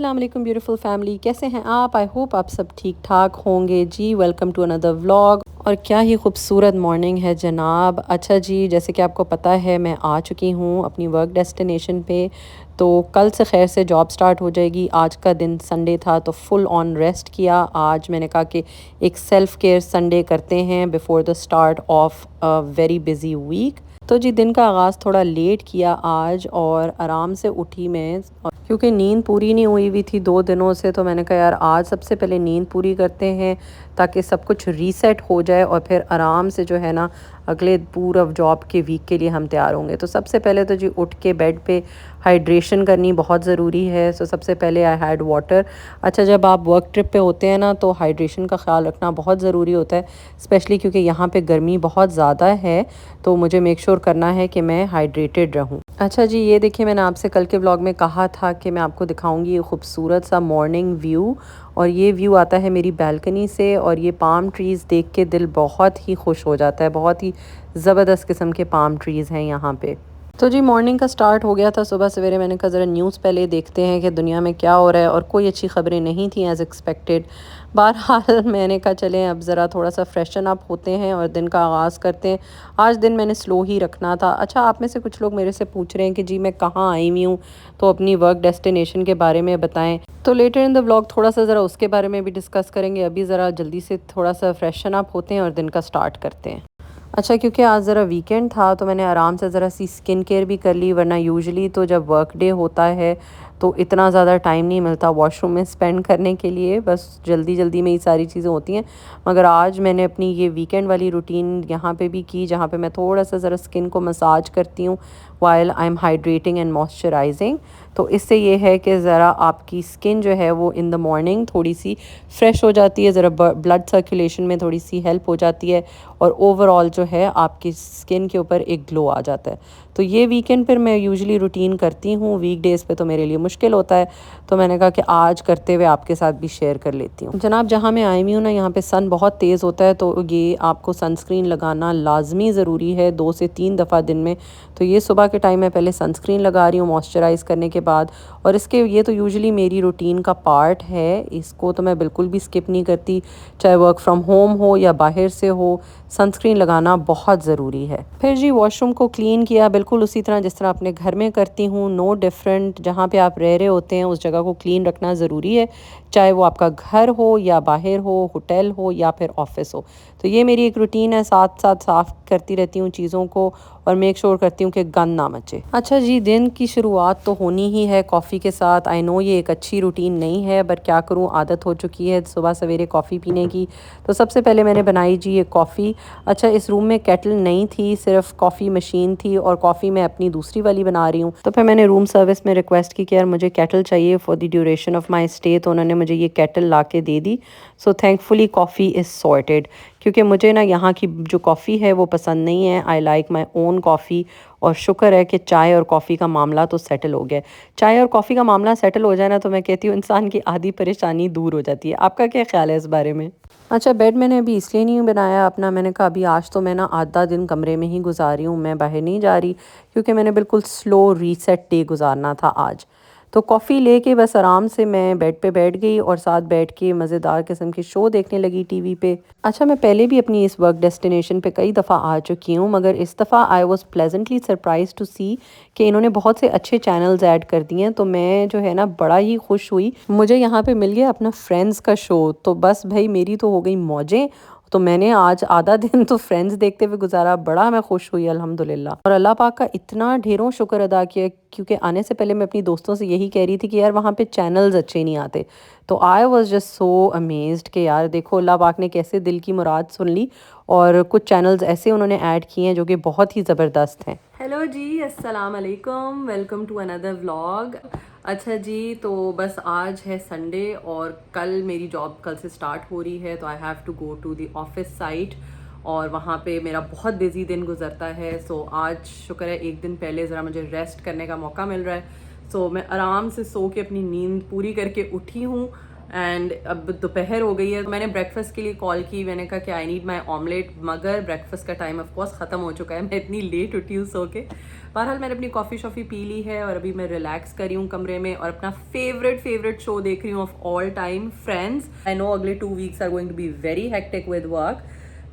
अस्सलाम वालेकुम beautiful family, कैसे हैं आप? आई होप आप सब ठीक ठाक होंगे जी। Welcome to another vlog. और क्या ही खूबसूरत मॉर्निंग है जनाब। अच्छा जी, जैसे कि आपको पता है मैं आ चुकी हूँ अपनी वर्क डेस्टिनेशन पे। तो कल से खैर से जॉब स्टार्ट हो जाएगी। आज का दिन संडे था तो फुल ऑन रेस्ट किया। आज मैंने कहा कि एक सेल्फ़ केयर संडे करते हैं before the start of a very busy week. तो जी दिन का आगाज़ थोड़ा लेट किया आज और आराम से उठी मैं, क्योंकि नींद पूरी नहीं हुई थी 2 दिनों से। तो मैंने कहा यार आज सबसे पहले नींद पूरी करते हैं ताकि सब कुछ रीसेट हो जाए और फिर आराम से जो है ना अगले पूरा जॉब के वीक के लिए हम तैयार होंगे। तो सबसे पहले तो जी उठ के बेड पे हाइड्रेशन करनी बहुत ज़रूरी है। सो सबसे पहले आई हैड वाटर। अच्छा, जब आप वर्क ट्रिप पे होते हैं ना तो हाइड्रेशन का ख्याल रखना बहुत ज़रूरी होता है, स्पेशली क्योंकि यहाँ पे गर्मी बहुत ज़्यादा है। तो मुझे मेक श्योर करना है कि मैं हाइड्रेटेड रहूँ। अच्छा जी, ये देखिए मैंने आपसे कल के व्लॉग में कहा था कि मैं आपको दिखाऊंगी ये खूबसूरत सा मॉर्निंग व्यू। और ये व्यू आता है मेरी बालकनी से और ये पाम ट्रीज़ देख के दिल बहुत ही खुश हो जाता है। बहुत ही ज़बरदस्त किस्म के पाम ट्रीज़ हैं यहाँ पे। तो जी मॉर्निंग का स्टार्ट हो गया था सुबह सवेरे। मैंने कहा ज़रा न्यूज़ पहले देखते हैं कि दुनिया में क्या हो रहा है, और कोई अच्छी खबरें नहीं थी एज़ एक्सपेक्टेड। बहरहाल मैंने कहा चलें अब ज़रा थोड़ा सा फ्रेशन अप होते हैं और दिन का आगाज़ करते हैं। आज दिन मैंने स्लो ही रखना था। अच्छा, आप में से कुछ लोग मेरे से पूछ रहे हैं कि जी मैं कहाँ आई हुई हूँ, तो अपनी वर्क डेस्टिनेशन के बारे में बताएं। तो लेटर इन द व्लॉग थोड़ा सा ज़रा उसके बारे में भी डिस्कस करेंगे। अभी ज़रा जल्दी से थोड़ा सा फ्रेशन अप होते हैं और दिन का स्टार्ट करते हैं। अच्छा, क्योंकि आज ज़रा वीकेंड था तो मैंने आराम से ज़रा सी स्किन केयर भी कर ली, वरना यूजुअली तो जब वर्क डे होता है तो इतना ज़्यादा टाइम नहीं मिलता वॉशरूम में स्पेंड करने के लिए। बस जल्दी जल्दी में ये सारी चीज़ें होती हैं। मगर आज मैंने अपनी ये वीकेंड वाली रूटीन यहाँ पे भी की, जहाँ पे मैं थोड़ा सा ज़रा स्किन को मसाज करती हूँ while I am hydrating and moisturising. तो इससे ये है कि ज़रा आपकी स्किन जो है वो इन द मॉर्निंग थोड़ी सी फ्रेश हो जाती है, ज़रा ब्लड सर्कुलेशन में थोड़ी सी हेल्प हो जाती है और ओवरऑल जो है आपकी स्किन के ऊपर एक ग्लो आ जाता है। तो ये वीकेंड पर मैं यूजुअली रूटीन करती हूँ, वीकडेज़ पे तो मेरे लिए मुश्किल होता है। तो मैंने कहा कि आज करते हुए आपके साथ भी शेयर कर लेती हूँ। जनाब, जहाँ मैं आई हुई हूँ ना यहाँ पे सन बहुत तेज़ होता है, तो ये आपको सनस्क्रीन लगाना लाजमी ज़रूरी है 2 से 3 दफ़ा दिन में। तो ये सुबह के टाइम मैं पहले सनस्क्रीन लगा रही हूँ मॉइस्चराइज़ करने के बाद। और इसके ये तो यूजुअली मेरी रूटीन का पार्ट है, इसको तो मैं बिल्कुल भी स्किप नहीं करती, चाहे वर्क फ्रॉम होम हो या बाहर से हो। सनस्क्रीन लगाना बहुत ज़रूरी है। फिर जी वॉशरूम को क्लीन किया बिल्कुल उसी तरह जिस तरह अपने घर में करती हूँ, नो डिफरेंट। जहाँ पे आप रह रहे होते हैं उस जगह को क्लीन रखना ज़रूरी है, चाहे वो आपका घर हो या बाहर हो, होटल हो या फिर ऑफिस हो। तो ये मेरी एक रूटीन है, साथ साथ साफ़ करती रहती हूँ चीज़ों को और मेक श्योर करती हूँ कि गंद ना मचे। अच्छा जी, दिन की शुरुआत तो होनी ही है कॉफ़ी के साथ। आई नो ये एक अच्छी रूटीन नहीं है, बट क्या करूँ, आदत हो चुकी है सुबह सवेरे कॉफ़ी पीने की। तो सबसे पहले मैंने बनाई जी ये कॉफ़ी। अच्छा, इस रूम में केटल नहीं थी, सिर्फ कॉफ़ी मशीन थी और कॉफ़ी मैं अपनी दूसरी वाली बना रही हूँ। तो फिर मैंने रूम सर्विस में रिक्वेस्ट की कि यार मुझे केटल चाहिए for the duration of my stay. तो उन्होंने मुझे ये केटल ला के दे दी। So thankfully coffee is sorted, क्योंकि मुझे ना यहाँ की जो कॉफ़ी है वो पसंद नहीं है। I like my own coffee. और शुक्र है कि चाय और कॉफ़ी का मामला तो सेटल हो गया। चाय और कॉफ़ी का मामला सेटल हो जाए ना तो मैं कहती हूँ इंसान की आधी परेशानी दूर हो जाती है। आपका क्या ख्याल है इस बारे में? अच्छा, बेड मैंने अभी इसलिए नहीं बनाया अपना, मैंने कहा अभी आज तो मैं ना आधा दिन कमरे में ही गुजार रही हूँ, मैं बाहर नहीं जा रही, क्योंकि मैंने बिल्कुल स्लो रीसेट डे गुजारना था आज। तो कॉफ़ी लेके बस आराम से मैं बेड पे बैठ गई और साथ बैठ के मज़ेदार किस्म के शो देखने लगी टीवी पे। अच्छा, मैं पहले भी अपनी इस वर्क डेस्टिनेशन पे कई दफ़ा आ चुकी हूँ, मगर इस दफ़ा I was pleasantly surprise to see कि इन्होंने बहुत से अच्छे चैनल्स ऐड कर दिए हैं। तो मैं जो है ना बड़ा ही खुश हुई। मुझे यहाँ पे मिल गया अपना फ्रेंड्स का शो, तो बस भाई मेरी तो हो गई मौजें। तो मैंने आज आधा दिन तो फ्रेंड्स देखते हुए गुजारा। बड़ा मैं खुश हुई अल्हम्दुलिल्लाह, और अल्लाह पाक का इतना ढेरों शुक्र अदा किया, क्योंकि आने से पहले मैं अपनी दोस्तों से यही कह रही थी कि यार वहाँ पे चैनल्स अच्छे नहीं आते। तो I was just so amazed कि यार देखो अल्लाह पाक ने कैसे दिल की मुराद सुन ली, और कुछ चैनल्स ऐसे उन्होंने ऐड किए हैं जो कि बहुत ही ज़बरदस्त हैं। हेलो जी, अस्सलाम वालेकुम, वेलकम टू अनदर व्लॉग। अच्छा जी, तो बस आज है संडे और कल मेरी जॉब कल से स्टार्ट हो रही है, तो I have to go to the office site और वहाँ पे मेरा बहुत बिजी दिन गुजरता है। सो आज शुक्र है एक दिन पहले ज़रा मुझे रेस्ट करने का मौका मिल रहा है। सो मैं आराम से सो के अपनी नींद पूरी करके उठी हूँ। एंड अब दोपहर हो गई है। मैंने ब्रेकफास्ट के लिए कॉल की, मैंने कहा कि आई नीड माई ऑमलेट, मगर ब्रेकफास्ट का टाइम ऑफ कोर्स ख़त्म हो चुका है। मैं इतनी लेट उठी हूँ सो के। बहरहाल मैंने अपनी कॉफ़ी शॉफ़ी पी ली है और अभी मैं रिलैक्स कर रही हूँ कमरे में और अपना फेवरेट शो देख रही हूँ of all time, friends. I know अगले 2 weeks are going to be very hectic with work,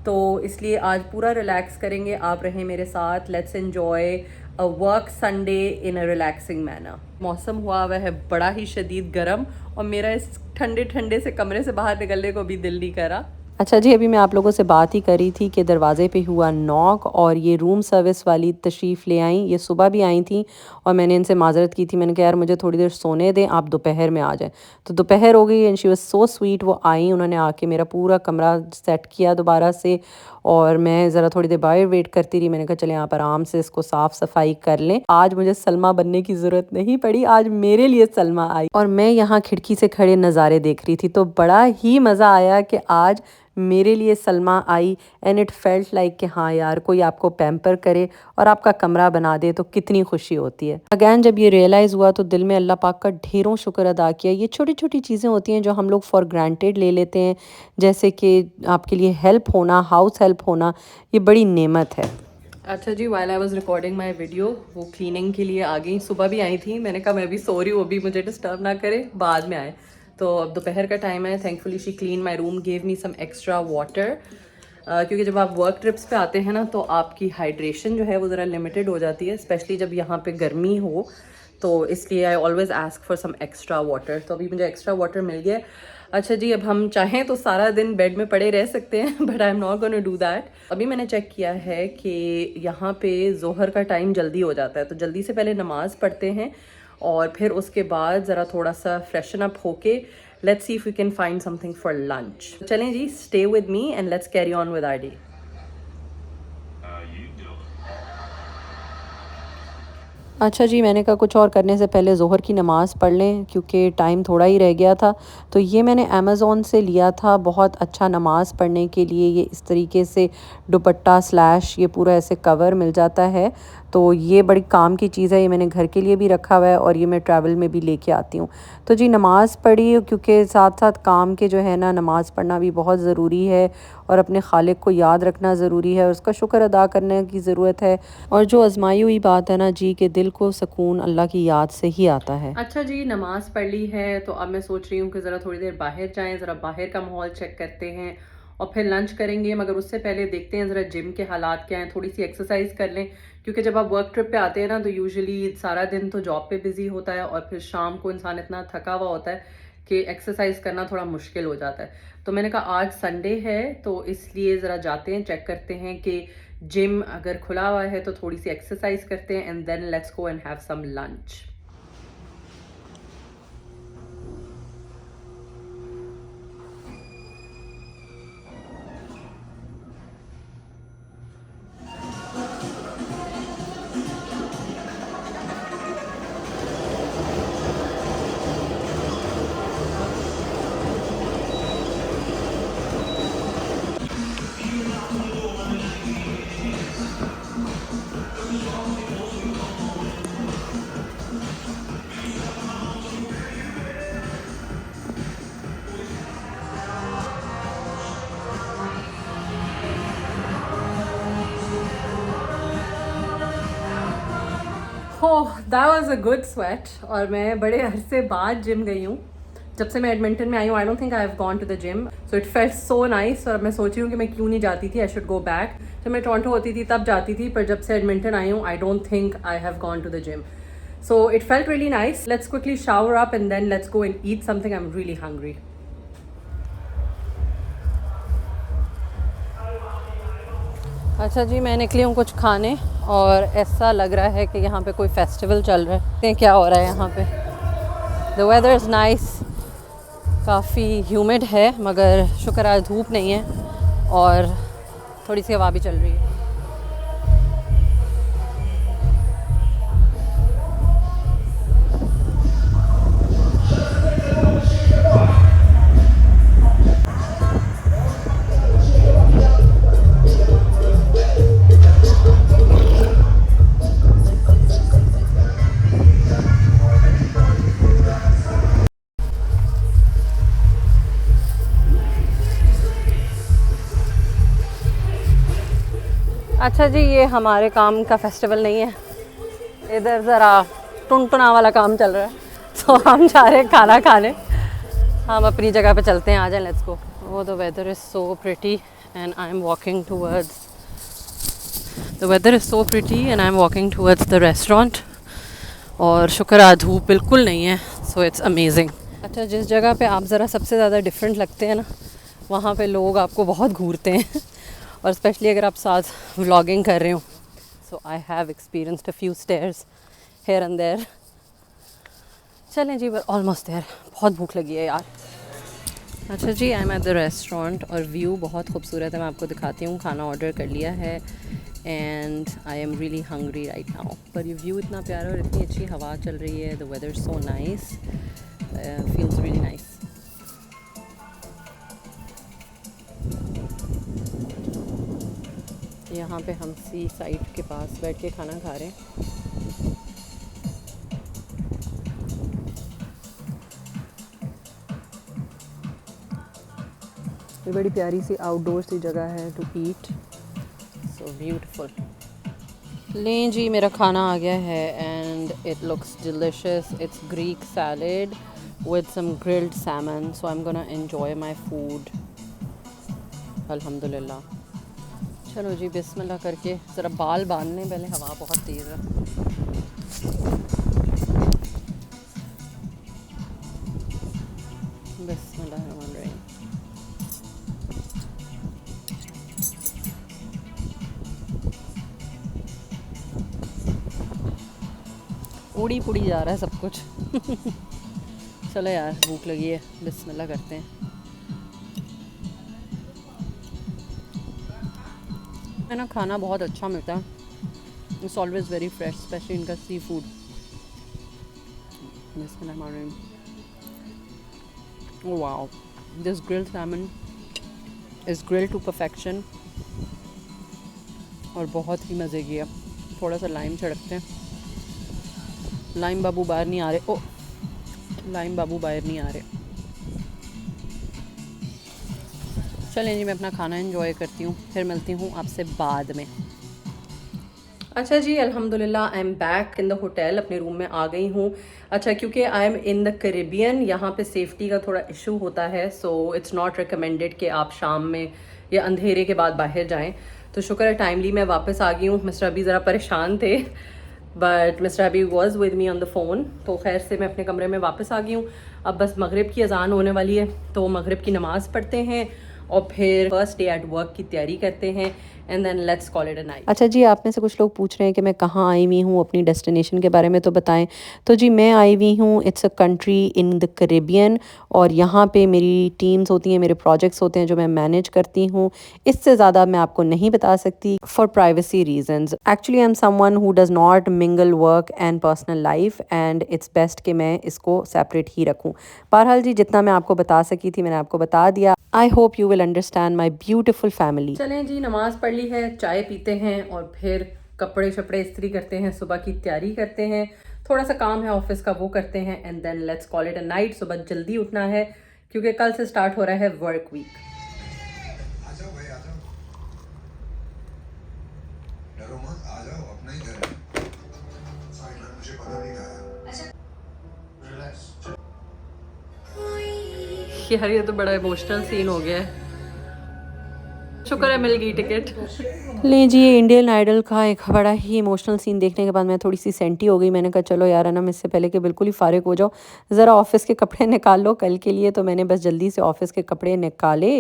तो इसलिए आज पूरा रिलैक्स करेंगे। आप रहें मेरे साथ, let's enjoy a work Sunday in a relaxing manner. मौसम हुआ हुआ है बड़ा ही शदीद गर्म और मेरा इस ठंडे ठंडे से कमरे से बाहर निकलने को भी दिल नहीं करा। अच्छा जी, अभी मैं आप लोगों से बात ही करी थी कि दरवाज़े पे हुआ नॉक और ये रूम सर्विस वाली तशरीफ़ ले आई। ये सुबह भी आई थी और मैंने इनसे माज़रत की थी, मैंने कहा यार मुझे थोड़ी देर सोने दें, आप दोपहर में आ जाएं। तो दोपहर हो गई and she was so sweet. वो आई, उन्होंने आके मेरा पूरा कमरा सेट किया दोबारा से और मैं ज़रा थोड़ी देर बाहर वेट करती रही। मैंने कहा चलें आप आराम से इसको साफ़ सफाई कर लें। आज मुझे सलमा बनने की ज़रूरत नहीं पड़ी, आज मेरे लिए सलमा आई और मैं यहाँ खिड़की से खड़े नज़ारे देख रही थी। तो बड़ा ही मज़ा आया कि आज मेरे लिए सलमा आई एंड इट फेल्ट लाइक कि हाँ यार कोई आपको पैम्पर करे और आपका कमरा बना दे तो कितनी खुशी होती है। अगैन जब ये रियलाइज़ हुआ तो दिल में अल्लाह पाक का ढेरों शुक्र अदा किया। ये छोटी छोटी चीज़ें होती हैं जो हम लोग फॉर ग्रांटेड ले लेते हैं, जैसे कि आपके लिए हेल्प होना, हाउस हेल्प होना, ये बड़ी नेमत है। अच्छा जी, while I was recording my video, वो क्लीनिंग के लिए आ गई। सुबह भी आई थी, मैंने कहा मैं भी सो रही हूँ, अभी मुझे डिस्टर्ब ना करे, बाद में आए। तो अब दोपहर का टाइम है। Thankfully she clean my room, gave me some extra water, क्योंकि जब आप वर्क ट्रिप्स पे आते हैं ना तो आपकी हाइड्रेशन जो है वो ज़रा लिमिटेड हो जाती है, स्पेशली जब यहाँ पे गर्मी हो। तो इसलिए I always ask for some extra water. तो अभी मुझे एक्स्ट्रा वाटर मिल गया। अच्छा जी, अब हम चाहें तो सारा दिन बेड में पड़े रह सकते हैं, but I am not gonna do that. अभी मैंने चेक किया है कि यहाँ पे जोहर का टाइम जल्दी हो जाता है, तो जल्दी से पहले नमाज़ पढ़ते हैं और फिर उसके बाद ज़रा थोड़ा सा फ्रेशन अप होके let's see if we can find something for lunch. चलें जी, stay with me and let's carry on with our day. अच्छा जी, मैंने कहा कुछ और करने से पहले ज़ोहर की नमाज़ पढ़ लें क्योंकि टाइम थोड़ा ही रह गया था। तो ये मैंने अमेज़ॉन से लिया था, बहुत अच्छा नमाज़ पढ़ने के लिए। ये इस तरीके से दुपट्टा स्लैश ये पूरा ऐसे कवर मिल जाता है, तो ये बड़ी काम की चीज़ है। ये मैंने घर के लिए भी रखा हुआ है और ये मैं ट्रैवल में भी लेके आती हूँ। तो जी नमाज़ पढ़ी, क्योंकि साथ साथ काम के जो है ना, नमाज़ पढ़ना भी बहुत ज़रूरी है और अपने खालिक को याद रखना ज़रूरी है और उसका शुक्र अदा करने की ज़रूरत है। और जो आजमाई हुई बात है ना जी, कि दिल को सुकून अल्लाह की याद से ही आता है। अच्छा जी, नमाज़ पढ़ ली है तो अब मैं सोच रही हूँ कि ज़रा थोड़ी देर बाहर जाएँ, ज़रा बाहर का माहौल चेक करते हैं और फिर लंच करेंगे। मगर उससे पहले देखते हैं ज़रा जिम के हालात क्या हैं, थोड़ी सी एक्सरसाइज कर लें, क्योंकि जब आप वर्क ट्रिप पे आते हैं ना तो यूजुअली सारा दिन तो जॉब पे बिजी होता है और फिर शाम को इंसान इतना थका हुआ होता है कि एक्सरसाइज करना थोड़ा मुश्किल हो जाता है। तो मैंने कहा आज संडे है तो इसलिए ज़रा जाते हैं, चेक करते हैं कि जिम अगर खुला हुआ है तो थोड़ी सी एक्सरसाइज करते हैं and then let's go and have some lunch. Oh that was a good sweat. और मैं बड़े अरसे बाद जिम गई हूँ, जब से मैं एडमिंटन में आई हूँ। I don't think I have gone to the gym, so it felt so nice. और मैं सोच रही हूँ कि मैं क्यों नहीं जाती थी, आई शुड गो बैक। जब मैं टोरंटो होती थी तब जाती थी, पर जब से एडमिंटन आई हूँ I don't think I have gone to the gym, so it felt really nice. Let's quickly shower up and then let's go and eat something, I am really hungry. अच्छा जी, मैं निकली हूँ कुछ खाने और ऐसा लग रहा है कि यहाँ पे कोई फेस्टिवल चल रहा है। क्या हो रहा है यहाँ पे? द वेदर इज़ नाइस, काफ़ी ह्यूमिड है मगर शुक्र आज धूप नहीं है और थोड़ी सी हवा भी चल रही है। अच्छा जी, ये हमारे काम का फेस्टिवल नहीं है, इधर ज़रा टुनटुना वाला काम चल रहा है। तो हम जा रहे हैं खाना खाने, हम अपनी जगह पे चलते हैं, आ जाए, लेट्स गो। वो the weather is so pretty and I am walking towards the weather is so pretty and I am walking towards the restaurant. और शुक्र है धूप बिल्कुल नहीं है, सो इट्स अमेजिंग। अच्छा, जिस जगह पे आप ज़रा सबसे ज़्यादा डिफरेंट लगते हैं ना, वहाँ पे लोग आपको बहुत घूरते हैं और स्पेशली अगर आप साथ व्लॉगिंग कर रहे हो। So I have experienced a few stares here and there. चलें जी, वर ऑलमोस्ट देयर। बहुत भूख लगी है यार। अच्छा जी, I am at the restaurant और व्यू बहुत खूबसूरत है, मैं आपको दिखाती हूँ। खाना ऑर्डर कर लिया है and I am really hungry right now. पर ये व्यू इतना प्यारा और इतनी अच्छी हवा चल रही है, the weather so nice, feels really nice. यहाँ पे हम सी साइड के पास बैठ के खाना खा रहे हैं। ये बड़ी प्यारी सी आउटडोर सी जगह है टू ईट, सो ब्यूटीफुल। लें जी, मेरा खाना आ गया है and it looks delicious. It's Greek salad with some grilled salmon, so I am gonna enjoy my food अल्हम्दुलिल्लाह। चलो जी, बिस्मिल्लाह करके ज़रा बाल बांध लें पहले, हवा बहुत तेज़ है। बिस्मिल्लाहिर्रहमानिर्रहीम। उड़ी पुड़ी जा रहा है सब कुछ चलो यार, भूख लगी है, बिस्मिल्लाह करते हैं। है ना, खाना बहुत अच्छा मिलता है, it's always very fresh, specially इनका seafood. Oh wow, this grilled salmon is grilled to perfection और बहुत ही मज़े की है। थोड़ा सा लाइम छिड़कते हैं। लाइम बाबू बाहर नहीं आ रहे, ओ लाइम बाबू बाहर नहीं आ रहे। चलें जी, मैं अपना खाना एंजॉय करती हूँ, फिर मिलती हूँ आपसे बाद में। अच्छा जी, अल्हम्दुलिल्लाह I am back in the hotel, अपने रूम में आ गई हूँ। अच्छा, क्योंकि I am in the Caribbean, यहाँ पे सेफ्टी का थोड़ा इशू होता है, सो इट्स नॉट रिकमेंडेड कि आप शाम में या अंधेरे के बाद बाहर जाएं। तो शुक्र है टाइमली मैं वापस आ गई हूँ। मिस्टर अभी ज़रा परेशान थे, बट मिस्टर अभी was with me on the phone, तो खैर से मैं अपने कमरे में वापस आ गई हूँ। अब बस मगरिब की अजान होने वाली है, तो मगरिब की नमाज़ पढ़ते हैं और फिर फर्स्ट डे एट वर्क की तैयारी करते हैं and then let's call it a night. अच्छा जी, आप में से कुछ लोग पूछ रहे हैं कि मैं कहाँ आई हुई हूँ, अपनी डेस्टिनेशन के बारे में तो बताएं। तो जी, मैं आई हुई हूँ, it's a country in the Caribbean, और यहाँ पे मेरी टीम्स होती हैं, मेरे प्रोजेक्ट्स होते हैं जो मैं मैनेज करती हूँ। इससे ज़्यादा मैं आपको नहीं बता सकती for privacy reasons. Actually I am someone who does not mingle work and personal life, and it's best कि मैं इसको सेपरेट ही रखूँ। बहरहाल जी, जितना मैं आपको बता सकी थी मैंने आपको बता दिया। I hope you will understand my beautiful family. चलें जी, नमाज़ पढ़ ली है, चाय पीते हैं और फिर कपड़े शपड़े इस्त्री करते हैं, सुबह की तैयारी करते हैं, थोड़ा सा काम है ऑफिस का वो करते हैं and then let's call it a night. सुबह जल्दी उठना है क्योंकि कल से स्टार्ट हो रहा है वर्क वीक। यार ये तो बड़ा इमोशनल सीन हो गया है। शुक्र है मिल गई टिकट। ले जी, ये इंडियन आइडल का एक बड़ा ही इमोशनल सीन देखने के बाद मैं थोड़ी सी सेंटी हो गई। मैंने कहा चलो यार, है ना, इससे पहले कि बिल्कुल ही फारिग हो जाओ, ज़रा ऑफिस के कपड़े निकाल लो कल के लिए। तो मैंने बस जल्दी से ऑफिस के कपड़े निकाले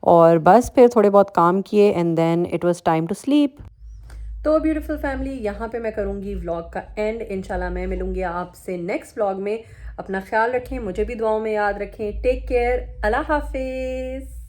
और बस फिर थोड़े बहुत काम किए and then it was time to sleep. तो ब्यूटीफुल फैमिली, यहाँ पे मैं करूँगी व्लॉग का एंड। इंशाल्लाह मैं मिलूँगी आपसे नेक्स्ट व्लॉग में। अपना ख्याल रखें, मुझे भी दुआओं में याद रखें। टेक केयर, अल्लाह हाफिज़।